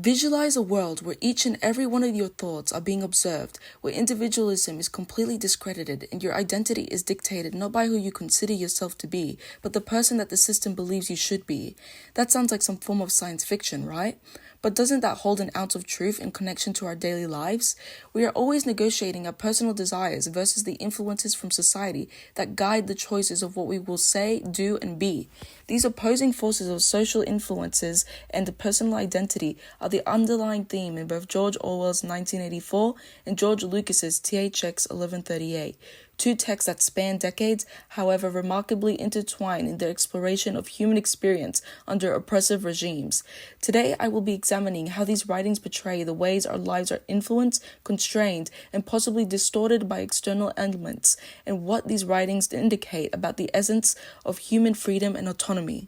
Visualize a world where each and every one of your thoughts are being observed, where individualism is completely discredited and your identity is dictated not by who you consider yourself to be, but the person that the system believes you should be. That sounds like some form of science fiction, right? But doesn't that hold an ounce of truth in connection to our daily lives? We are always negotiating our personal desires versus the influences from society that guide the choices of what we will say, do, and be. These opposing forces of social influences and personal identity are the underlying theme in both George Orwell's 1984 and George Lucas's THX 1138. Two texts that span decades, however remarkably intertwined in their exploration of human experience under oppressive regimes. Today, I will be examining how these writings portray the ways our lives are influenced, constrained, and possibly distorted by external elements, and what these writings indicate about the essence of human freedom and autonomy.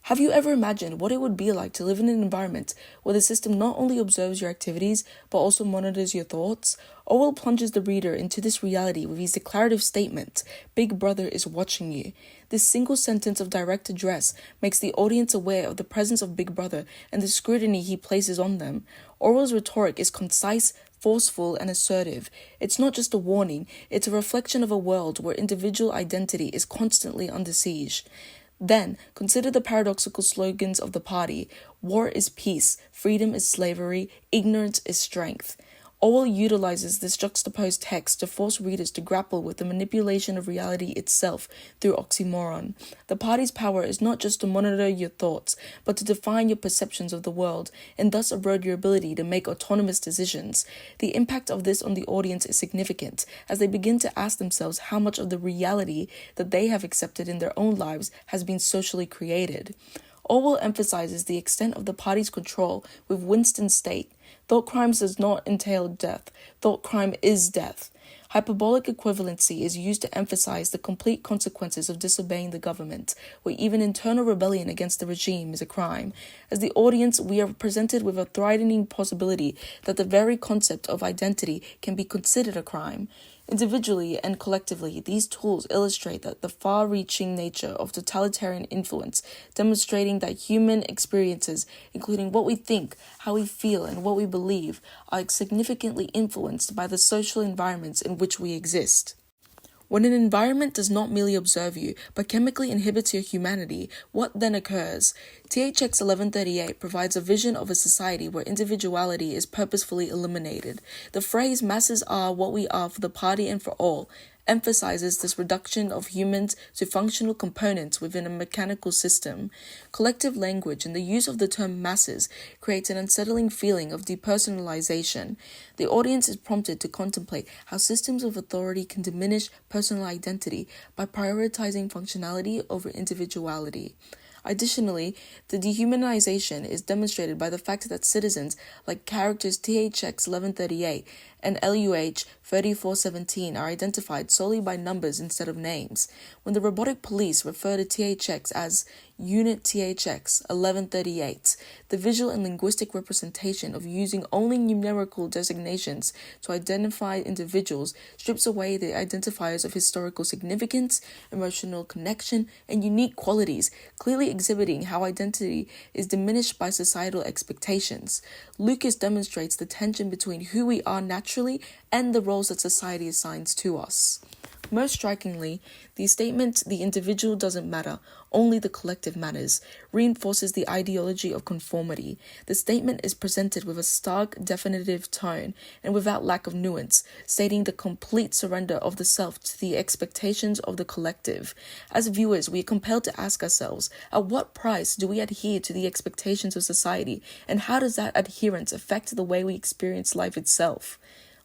Have you ever imagined what it would be like to live in an environment where the system not only observes your activities, but also monitors your thoughts? Orwell plunges the reader into this reality with his declarative statement, "Big Brother is watching you." This single sentence of direct address makes the audience aware of the presence of Big Brother and the scrutiny he places on them. Orwell's rhetoric is concise, forceful, and assertive. It's not just a warning, it's a reflection of a world where individual identity is constantly under siege. Then, consider the paradoxical slogans of the party. War is peace, freedom is slavery, ignorance is strength. Orwell utilizes this juxtaposed text to force readers to grapple with the manipulation of reality itself through oxymoron. The party's power is not just to monitor your thoughts, but to define your perceptions of the world, and thus erode your ability to make autonomous decisions. The impact of this on the audience is significant, as they begin to ask themselves how much of the reality that they have accepted in their own lives has been socially created. Orwell emphasizes the extent of the party's control with Winston's state. Thought crimes does not entail death. Thought crime is death. Hyperbolic equivalency is used to emphasize the complete consequences of disobeying the government, where even internal rebellion against the regime is a crime. As the audience, we are presented with a threatening possibility that the very concept of identity can be considered a crime. Individually and collectively, these tools illustrate that the far-reaching nature of totalitarian influence, demonstrating that human experiences, including what we think, how we feel, and what we believe, are significantly influenced by the social environments in which we exist. When an environment does not merely observe you, but chemically inhibits your humanity, what then occurs? THX 1138 provides a vision of a society where individuality is purposefully eliminated. The phrase "masses are what we are for the party and for all" emphasizes this reduction of humans to functional components within a mechanical system. Collective language and the use of the term masses creates an unsettling feeling of depersonalization. The audience is prompted to contemplate how systems of authority can diminish personal identity by prioritizing functionality over individuality. Additionally, the dehumanization is demonstrated by the fact that citizens, like characters THX 1138 and LUH 3417, are identified solely by numbers instead of names. When the robotic police refer to THX as Unit THX 1138, the visual and linguistic representation of using only numerical designations to identify individuals strips away the identifiers of historical significance, emotional connection, and unique qualities, clearly exhibiting how identity is diminished by societal expectations. Lucas demonstrates the tension between who we are naturally and the roles that society assigns to us. Most strikingly, the statement, "the individual doesn't matter, only the collective matters," reinforces the ideology of conformity. The statement is presented with a stark, definitive tone and without lack of nuance, stating the complete surrender of the self to the expectations of the collective. As viewers, we are compelled to ask ourselves, at what price do we adhere to the expectations of society, and how does that adherence affect the way we experience life itself?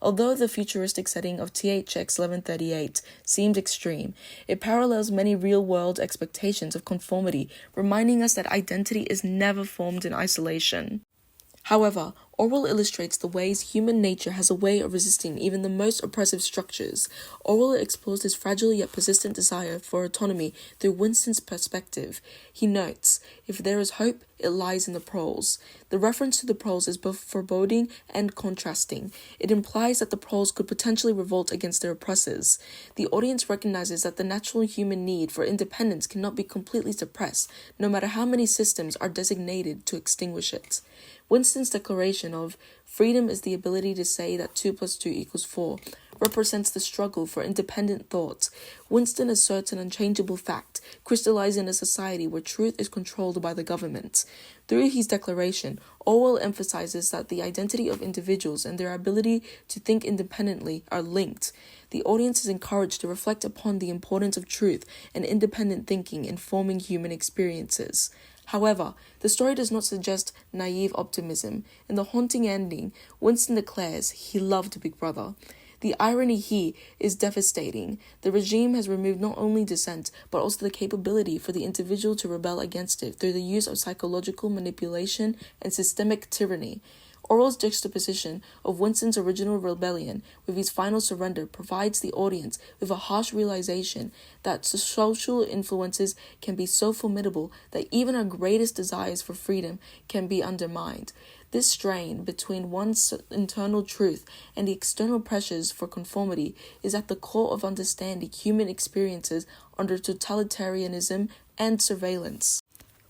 Although the futuristic setting of THX 1138 seems extreme, it parallels many real-world expectations of conformity, reminding us that identity is never formed in isolation. However, Orwell illustrates the ways human nature has a way of resisting even the most oppressive structures. Orwell explores this fragile yet persistent desire for autonomy through Winston's perspective. He notes, "If there is hope, it lies in the proles." The reference to the proles is both foreboding and contrasting. It implies that the proles could potentially revolt against their oppressors. The audience recognizes that the natural human need for independence cannot be completely suppressed, no matter how many systems are designated to extinguish it. Winston's declaration of "freedom is the ability to say that 2 plus 2 equals 4" represents the struggle for independent thought. Winston asserts an unchangeable fact, crystallized in a society where truth is controlled by the government. Through his declaration, Orwell emphasizes that the identity of individuals and their ability to think independently are linked. The audience is encouraged to reflect upon the importance of truth and independent thinking in forming human experiences. However, the story does not suggest naive optimism. In the haunting ending, Winston declares he loved Big Brother. The irony here is devastating. The regime has removed not only dissent, but also the capability for the individual to rebel against it through the use of psychological manipulation and systemic tyranny. Orwell's juxtaposition of Winston's original rebellion with his final surrender provides the audience with a harsh realization that social influences can be so formidable that even our greatest desires for freedom can be undermined. This strain between one's internal truth and the external pressures for conformity is at the core of understanding human experiences under totalitarianism and surveillance.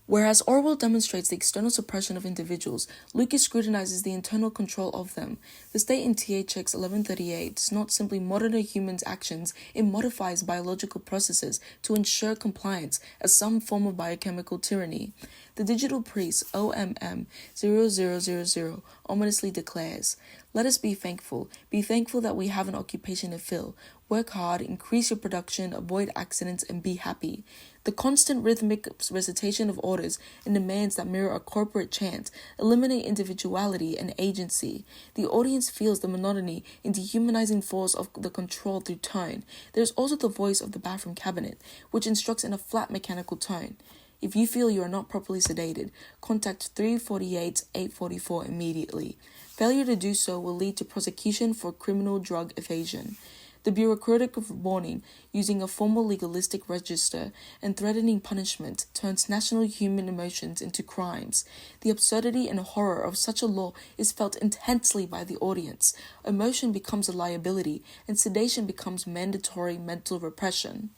Whereas Orwell demonstrates the external suppression of individuals, Lucas scrutinizes the internal control of them. The state in THX 1138 does not simply monitor humans' actions, it modifies biological processes to ensure compliance as some form of biochemical tyranny. The digital priest, OMM0000, ominously declares, "Let us be thankful. Be thankful that we have an occupation to fill. Work hard, increase your production, avoid accidents, and be happy." The constant rhythmic recitation of orders and demands that mirror a corporate chant eliminate individuality and agency. The audience feels the monotony and dehumanizing force of the control through tone. There is also the voice of the bathroom cabinet, which instructs in a flat mechanical tone. If you feel you are not properly sedated, contact 348-844 immediately. Failure to do so will lead to prosecution for criminal drug evasion. The bureaucratic warning, using a formal legalistic register and threatening punishment, turns national human emotions into crimes. The absurdity and horror of such a law is felt intensely by the audience. Emotion becomes a liability, and sedation becomes mandatory mental repression.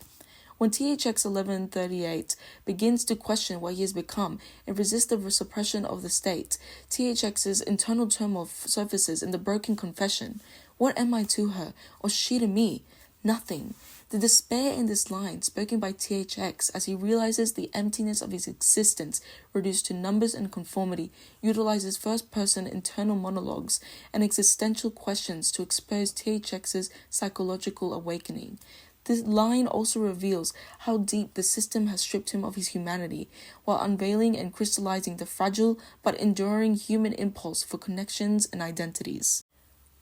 When THX 1138 begins to question what he has become and resist the suppression of the state, THX's internal turmoil surfaces in the broken confession. "What am I to her, or she to me? Nothing." The despair in this line, spoken by THX as he realizes the emptiness of his existence reduced to numbers and conformity, utilizes first-person internal monologues and existential questions to expose THX's psychological awakening. This line also reveals how deep the system has stripped him of his humanity, while unveiling and crystallizing the fragile but enduring human impulse for connections and identities.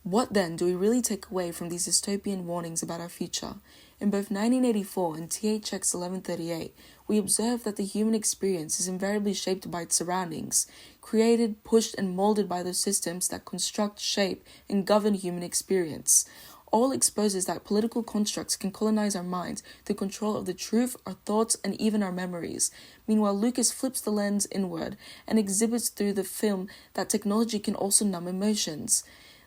What then do we really take away from these dystopian warnings about our future? In both 1984 and THX 1138, we observe that the human experience is invariably shaped by its surroundings, created, pushed, and molded by those systems that construct, shape, and govern human experience. All exposes that political constructs can colonize our minds through control of the truth, our thoughts, and even our memories. Meanwhile, Lucas flips the lens inward and exhibits through the film that technology can also numb emotions.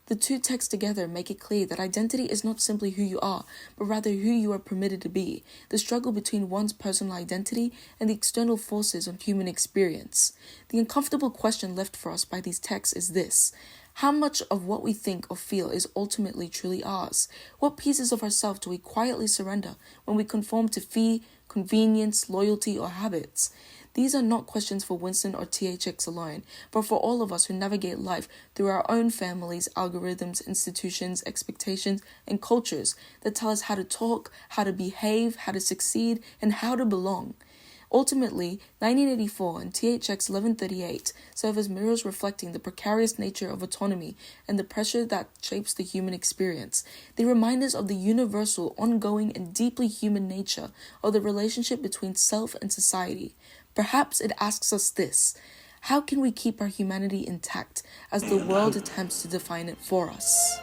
The two texts together make it clear that identity is not simply who you are, but rather who you are permitted to be, the struggle between one's personal identity and the external forces of human experience. The uncomfortable question left for us by these texts is this: how much of what we think or feel is ultimately truly ours? What pieces of ourselves do we quietly surrender when we conform to fee, convenience, loyalty, or habits? These are not questions for Winston or THX alone, but for all of us who navigate life through our own families, algorithms, institutions, expectations, and cultures that tell us how to talk, how to behave, how to succeed, and how to belong. Ultimately, 1984 and THX 1138 serve as mirrors reflecting the precarious nature of autonomy and the pressure that shapes the human experience. They remind us of the universal, ongoing, and deeply human nature of the relationship between self and society. Perhaps it asks us this: How can we keep our humanity intact as the world attempts to define it for us?